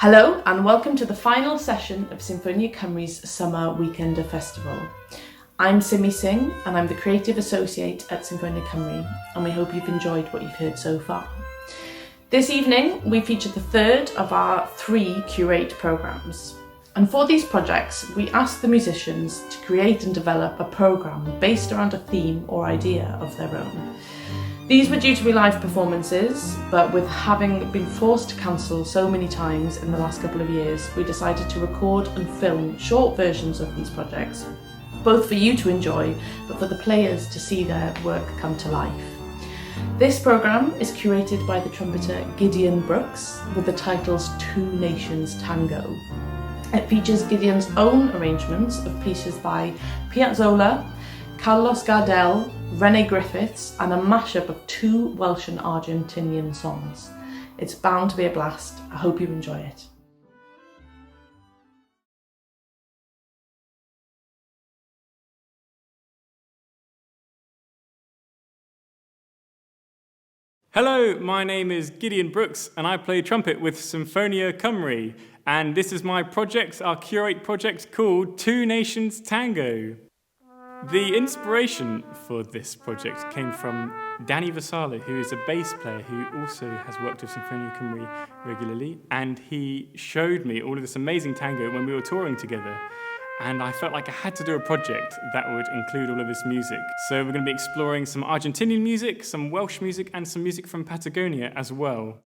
Hello and welcome to the final session of Sinfonia Cymru's Summer Weekender Festival. I'm Simi Singh and I'm the Creative Associate at Sinfonia Cymru, and we hope you've enjoyed what you've heard so far. This evening we feature the third of our 3 Curate programmes. And for these projects we asked the musicians to create and develop a programme based around a theme or idea of their own. These were due to be live performances, but with having been forced to cancel so many times in the last couple of years, we decided to record and film short versions of these projects, both for you to enjoy, but for the players to see their work come to life. This programme is curated by the trumpeter Gideon Brooks with the titles Two Nations Tango. It features Gideon's own arrangements of pieces by Piazzolla, Carlos Gardel, René Griffiths, and a mashup of 2 Welsh and Argentinian songs. It's bound to be a blast. I hope you enjoy it. Hello, my name is Gideon Brooks and I play trumpet with Sinfonia Cymru, and this is my project, our Curate project called Two Nations Tango. The inspiration for this project came from Danny Vasala, who is a bass player who also has worked with Sinfonia Cymru regularly, and he showed me all of this amazing tango when we were touring together. And I felt like I had to do a project that would include all of this music. So we're going to be exploring some Argentinian music, some Welsh music, and some music from Patagonia as well.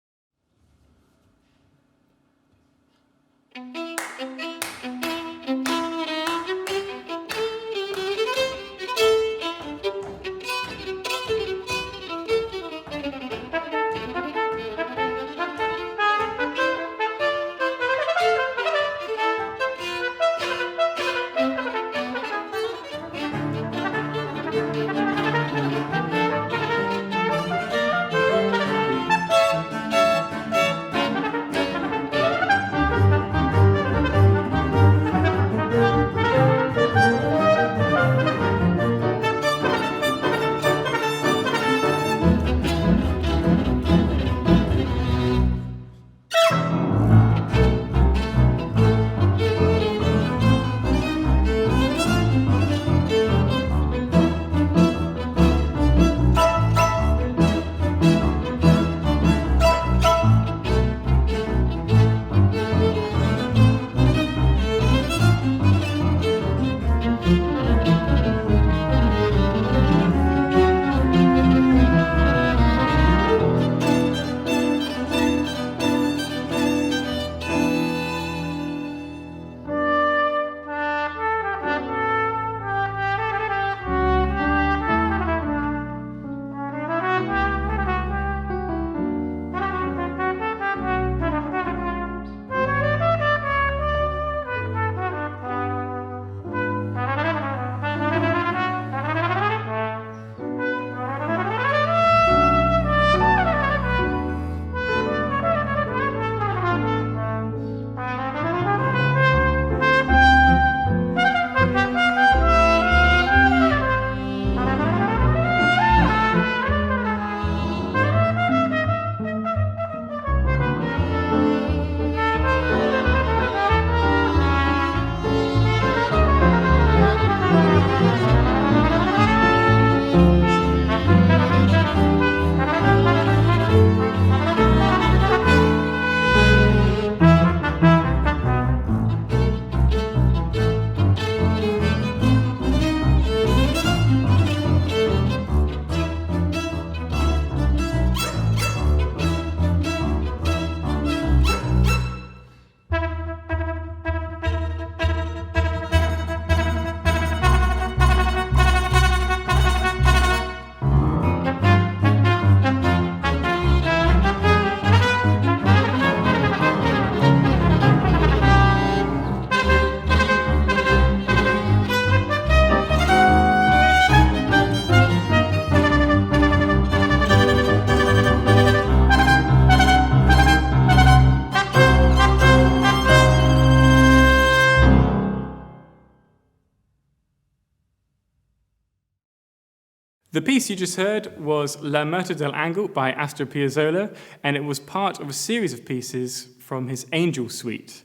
The piece you just heard was La Muerta del Angle by Astor Piazzolla, and it was part of a series of pieces from his Angel Suite.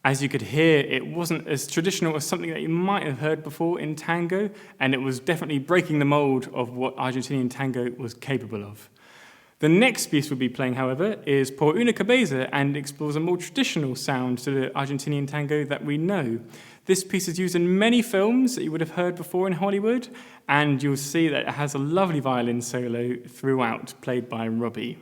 As you could hear, it wasn't as traditional as something that you might have heard before in tango, and it was definitely breaking the mold of what Argentinian tango was capable of. The next piece we'll be playing, however, is Por una Cabeza and explores a more traditional sound to the Argentinian tango that we know. This piece is used in many films that you would have heard before in Hollywood, and you'll see that it has a lovely violin solo throughout, played by Robbie.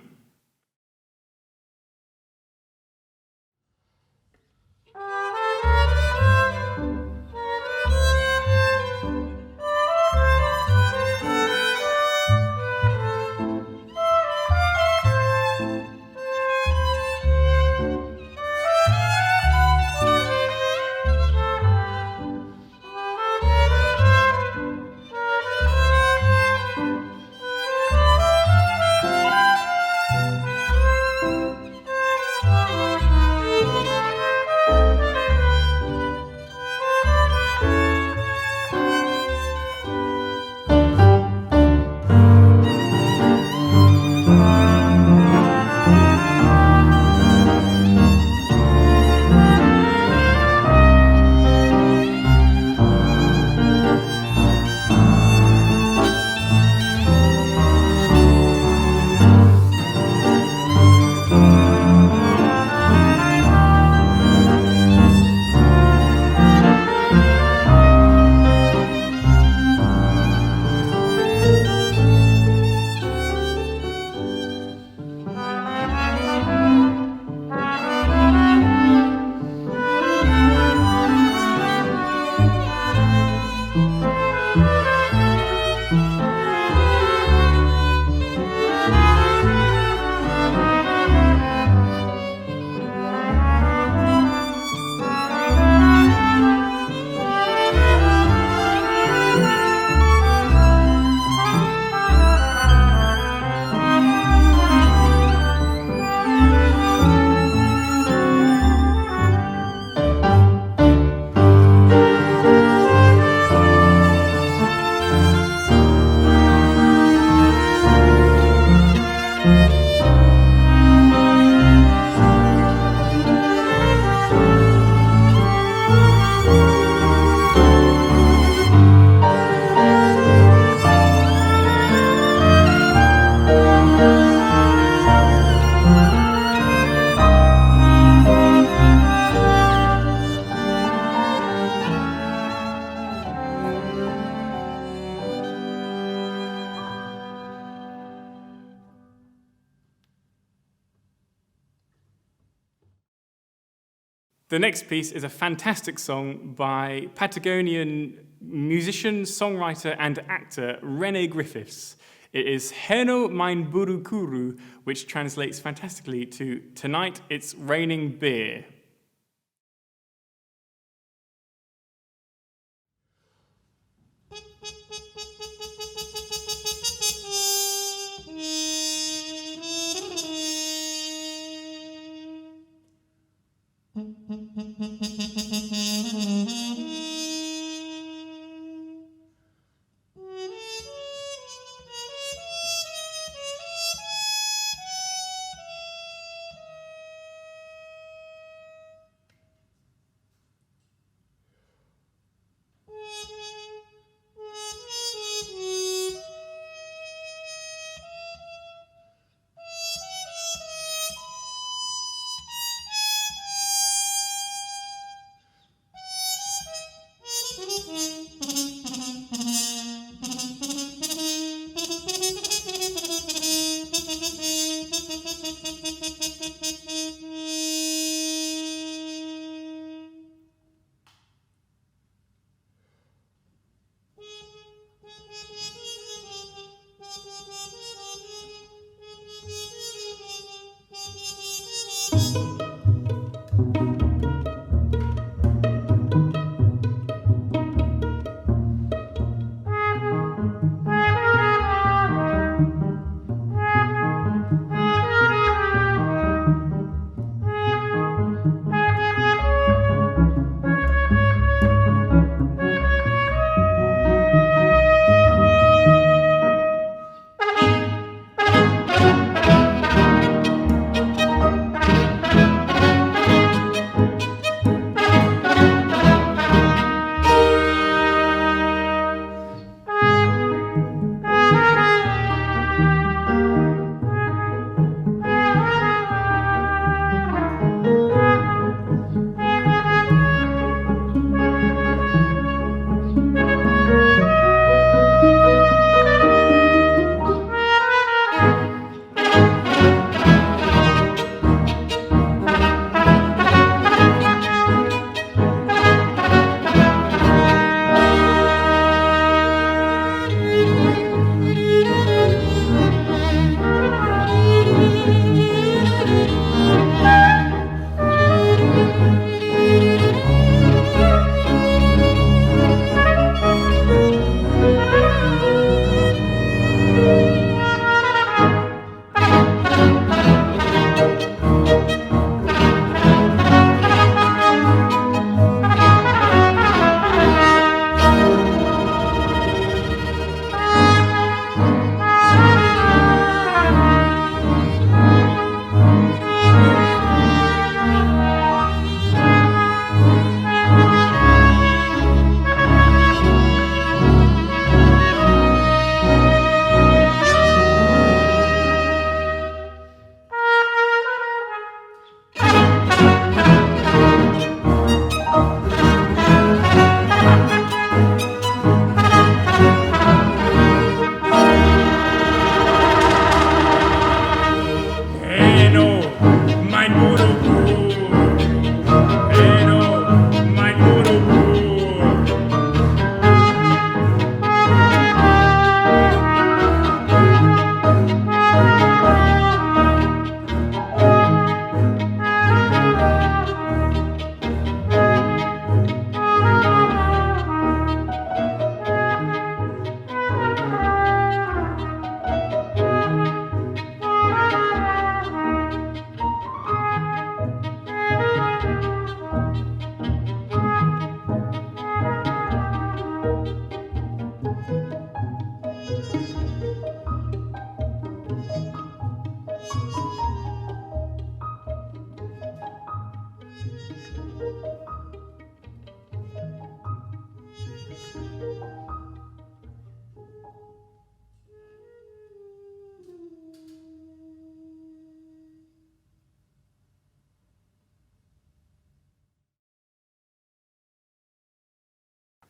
The next piece is a fantastic song by Patagonian musician, songwriter, and actor Rene Griffiths. It is Heno Mein Buru Kuru, which translates fantastically to Tonight It's Raining Beer.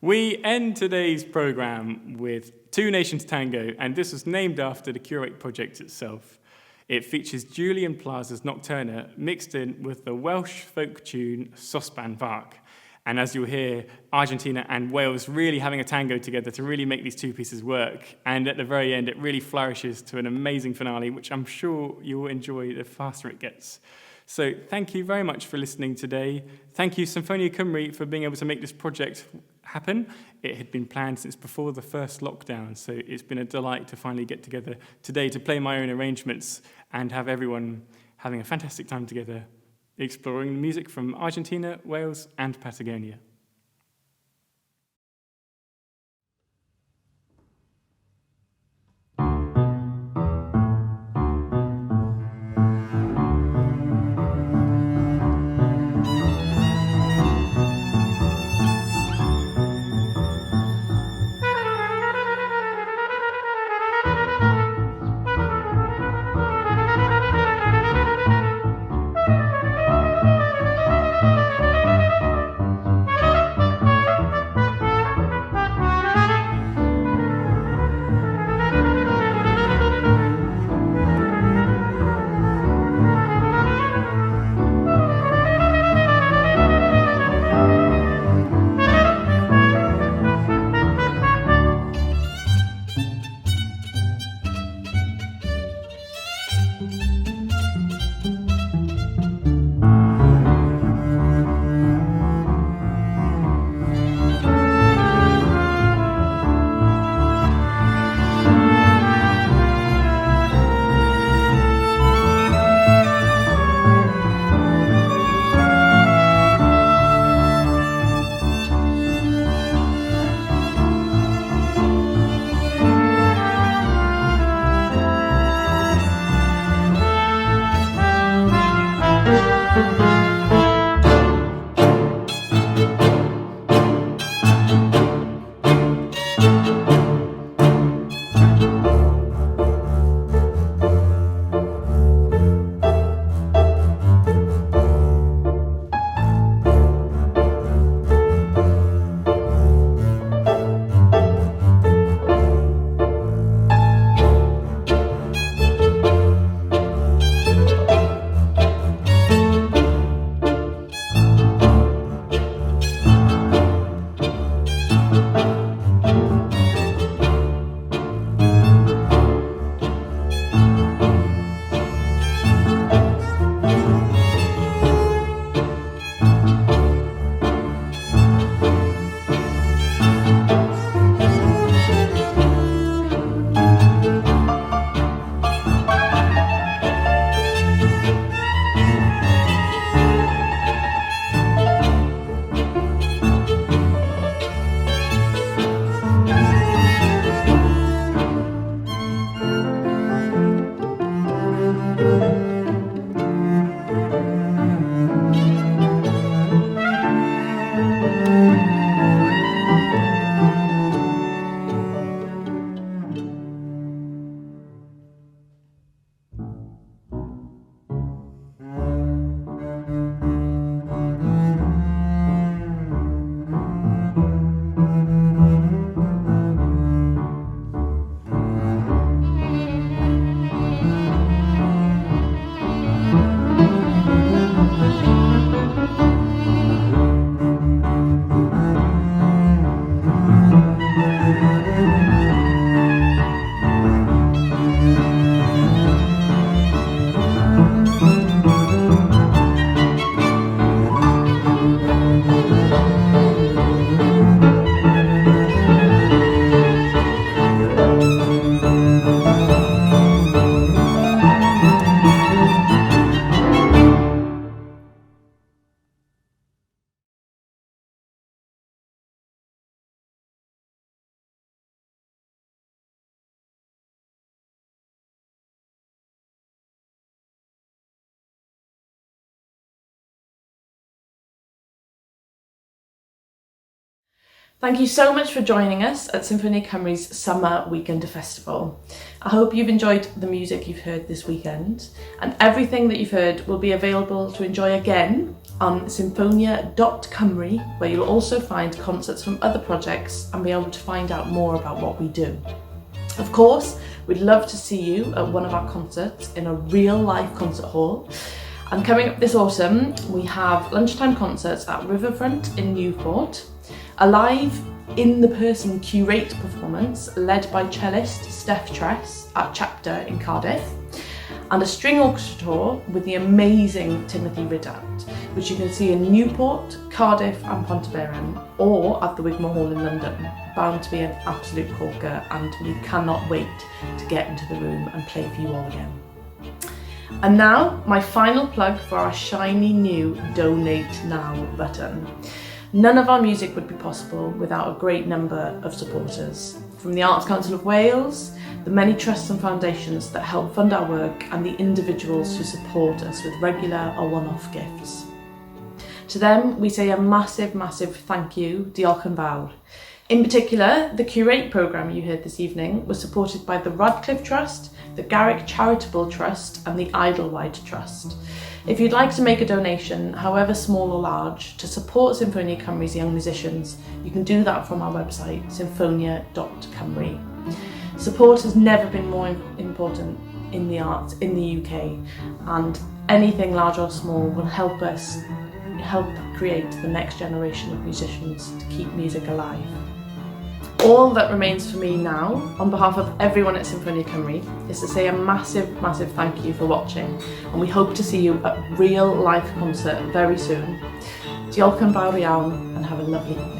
We end today's programme with Two Nations Tango, and this was named after the Curate project itself. It features Julian Plaza's Nocturna mixed in with the Welsh folk tune Sosban Farc. And as you'll hear, Argentina and Wales really having a tango together to really make these two pieces work. And at the very end, it really flourishes to an amazing finale, which I'm sure you'll enjoy the faster it gets. So thank you very much for listening today. Thank you, Symphonia Cymru, for being able to make this project happen. It had been planned since before the first lockdown, so it's been a delight to finally get together today to play my own arrangements and have everyone having a fantastic time together, exploring music from Argentina, Wales, and Patagonia. Thank you so much for joining us at Sinfonia Cymru's Summer Weekender Festival. I hope you've enjoyed the music you've heard this weekend, and everything that you've heard will be available to enjoy again on sinfonia.cymru, where you'll also find concerts from other projects and be able to find out more about what we do. Of course, we'd love to see you at one of our concerts in a real live concert hall. And coming up this autumn, we have lunchtime concerts at Riverfront in Newport, a live in-the-person curate performance led by cellist Steph Tress at Chapter in Cardiff, and a string orchestra tour with the amazing Timothy Riddant, which you can see in Newport, Cardiff and Pontyberyn, or at the Wigmore Hall in London. Bound to be an absolute corker, and we cannot wait to get into the room and play for you all again. And now, my final plug for our shiny new Donate Now button. None of our music would be possible without a great number of supporters, from the Arts Council of Wales, the many trusts and foundations that help fund our work, and the individuals who support us with regular or one-off gifts. To them, we say a massive, massive thank you, diolch yn fawr. In particular, the Curate programme you heard this evening was supported by the Radcliffe Trust, the Garrick Charitable Trust and the Idlewild Trust. If you'd like to make a donation, however small or large, to support Sinfonia Cymru's young musicians, you can do that from our website, sinfonia.cymru. Support has never been more important in the arts in the UK, and anything large or small will help create the next generation of musicians to keep music alive. All that remains for me now, on behalf of everyone at Sinfonia Cymru, is to say a massive, massive thank you for watching, and we hope to see you at real live concert very soon. Diolch yn fawr iawn, and have a lovely evening.